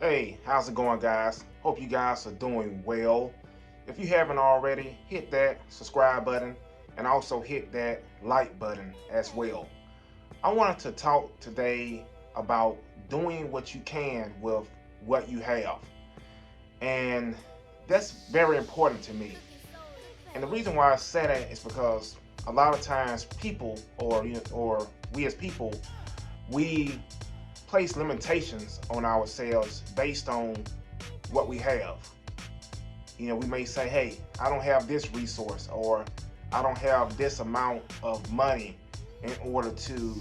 Hey, how's it going, guys? Hope you guys are doing well. If you haven't already, hit that subscribe button and also hit that like button as well. I wanted to talk today about doing what you can with what you have. And that's very important to me. And the reason why I say that is because a lot of times people or we as people, we place limitations on ourselves based on what we have. We may say, hey, I don't have this resource, or I don't have this amount of money in order to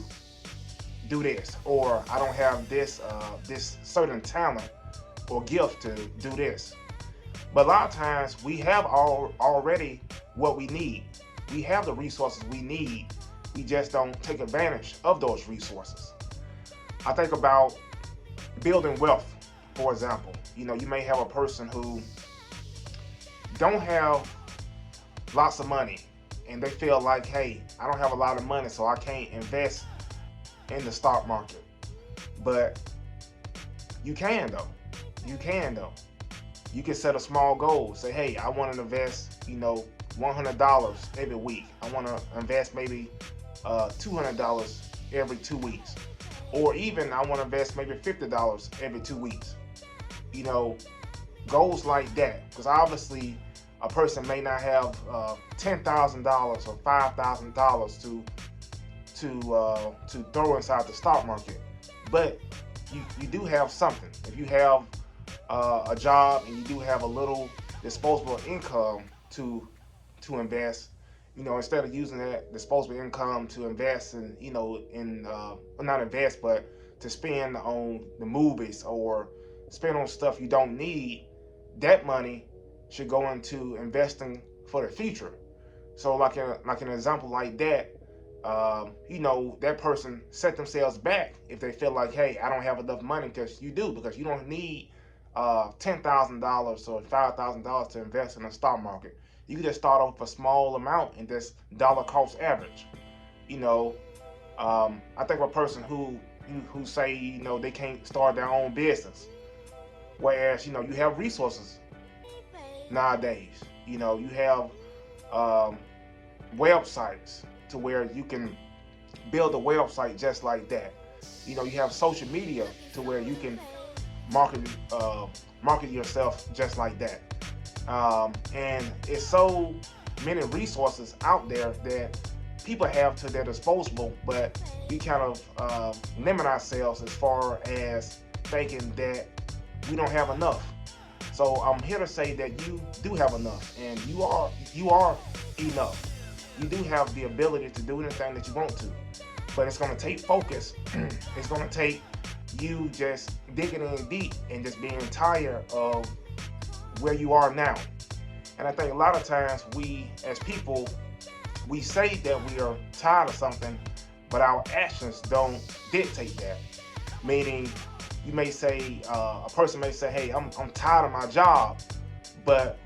do this, or I don't have this certain talent or gift to do this. But a lot of times we have already what we need. We have the resources we need. We just don't take advantage of those resources. I think about building wealth, for example. You may have a person who don't have lots of money and they feel like, hey, I don't have a lot of money, so I can't invest in the stock market. But you can though. You can though. You can set a small goal. Say, hey, I want to invest, $100 every week. I want to invest maybe $200 every 2 weeks. Or even I want to invest maybe $50 every 2 weeks. Goals like that. Because obviously a person may not have $10,000 or $5,000 to throw inside the stock market. But you do have something. If you have a job and you do have a little disposable income to invest, instead of using that disposable income to invest not invest, but to spend on the movies or spend on stuff you don't need, that money should go into investing for the future. So like an example like that, that person set themselves back if they feel like, hey, I don't have enough money, because you don't need $10,000 or $5,000 to invest in the stock market. You can just start off with a small amount and just dollar cost average. I think of a person who say they can't start their own business, whereas you have resources nowadays. You have websites to where you can build a website just like that. You have social media to where you can market yourself just like that. And it's so many resources out there that people have to their disposal, but we kind of limit ourselves as far as thinking that we don't have enough. So I'm here to say that you do have enough, and you are enough. You do have the ability to do anything that you want to, but it's going to take focus. It's going to take you just digging in deep and just being tired of where you are now. And I think a lot of times we as people, we say that we are tired of something, but our actions don't dictate that. Meaning, you may say, a person may say, hey, I'm tired of my job, but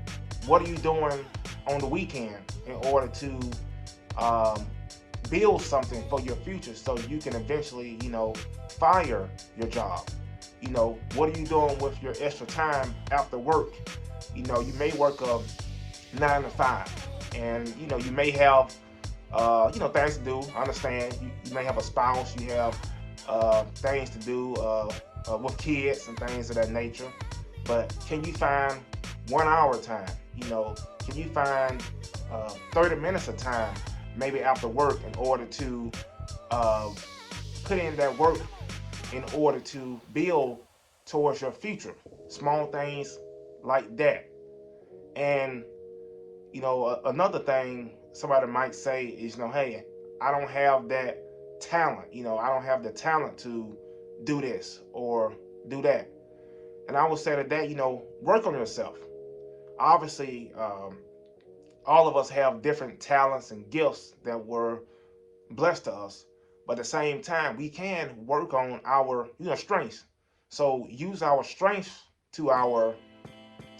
what are you doing on the weekend in order to build something for your future so you can eventually, fire your job? What are you doing with your extra time after work? You may work a 9 to 5, and you may have things to do. I understand you may have a spouse, you have things to do with kids and things of that nature. But can you find 1 hour time? Can you find 30 minutes of time, maybe after work, in order to put in that work in order to build towards your future? Small things like that. And another thing somebody might say is, hey, I don't have that talent. I don't have the talent to do this or do that. And I would say to that, work on yourself. Obviously, all of us have different talents and gifts that were blessed to us. But at the same time, we can work on our, strengths. So use our strengths to our,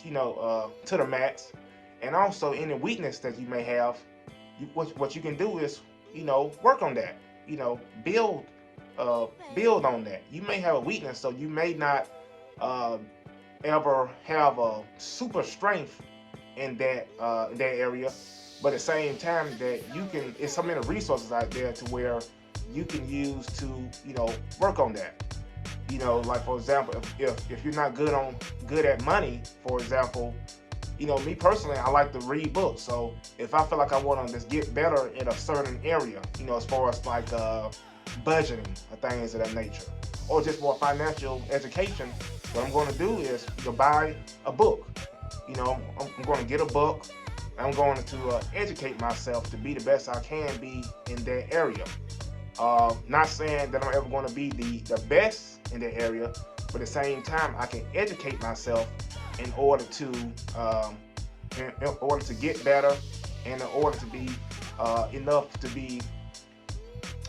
to the max. And also any weakness that you may have, what you can do is, work on that. Build on that. You may have a weakness, so you may not uh, ever have a super strength in that area, but at the same time that you can, it's so many resources out there to where you can use to, work on that. Like for example, if you're not good at money, for example, me personally, I like to read books. So if I feel like I want to just get better in a certain area, as far as like budgeting or things of that nature, or just more financial education, what I'm going to do is to buy a book. I'm going to get a book. I'm going to educate myself to be the best I can be in that area. Not saying that I'm ever going to be the best in that area, but at the same time, I can educate myself in order to get better, and in order to be enough to be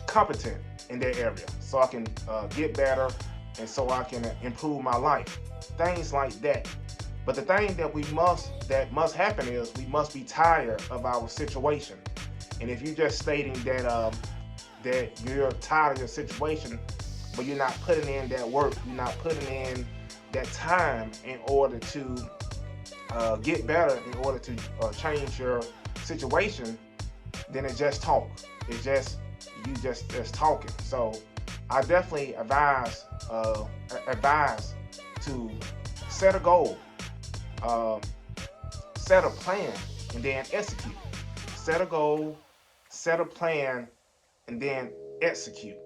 competent in that area, so I can get better, and so I can improve my life, things like that. But the thing that must happen is we must be tired of our situation. And if you're just stating that you're tired of your situation, but you're not putting in that work, you're not putting in that time in order to get better, in order to change your situation, then it's just talk. It's just you just talking. So I definitely advise to set a goal, set a plan, and then execute. Set a goal, set a plan, and then execute.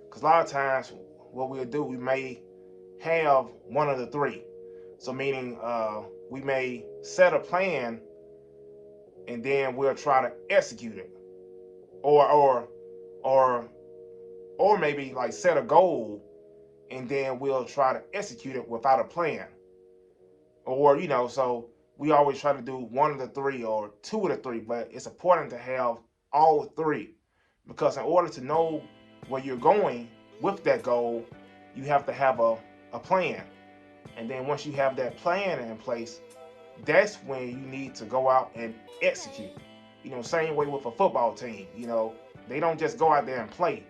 Because a lot of times, what we'll do, we may have one of the three. So meaning, we may set a plan, and then we'll try to execute it, or maybe like set a goal, and then we'll try to execute it without a plan. Or so we always try to do one of the three or two of the three, but it's important to have all three, because in order to know where you're going with that goal, you have to have a plan. And then once you have that plan in place, that's when you need to go out and execute. Same way with a football team. They don't just go out there and play.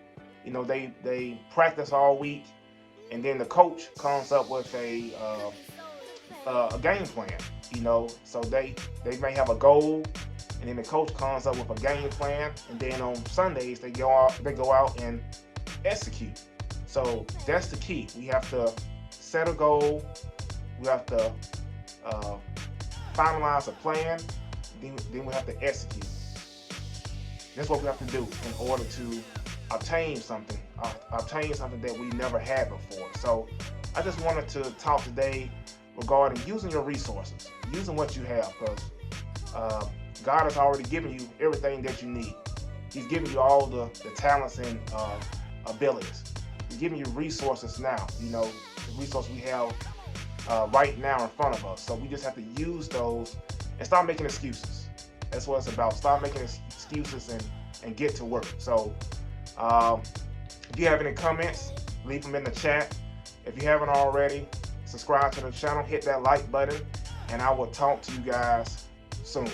They practice all week, and then the coach comes up with a game plan. So they may have a goal, and then the coach comes up with a game plan, and then on Sundays they go out and execute. So that's the key. We have to set a goal. We have to finalize a plan. Then we have to execute. That's what we have to do in order to obtain something that we never had before. So I just wanted to talk today regarding using your resources, using what you have, because God has already given you everything that you need. He's given you all the talents and abilities. He's giving you resources now, the resources we have right now in front of us. So we just have to use those and stop making excuses. That's what it's about. Stop making excuses and get to work. So if you have any comments, leave them in the chat. If you haven't already, subscribe to the channel, hit that like button, and I will talk to you guys soon.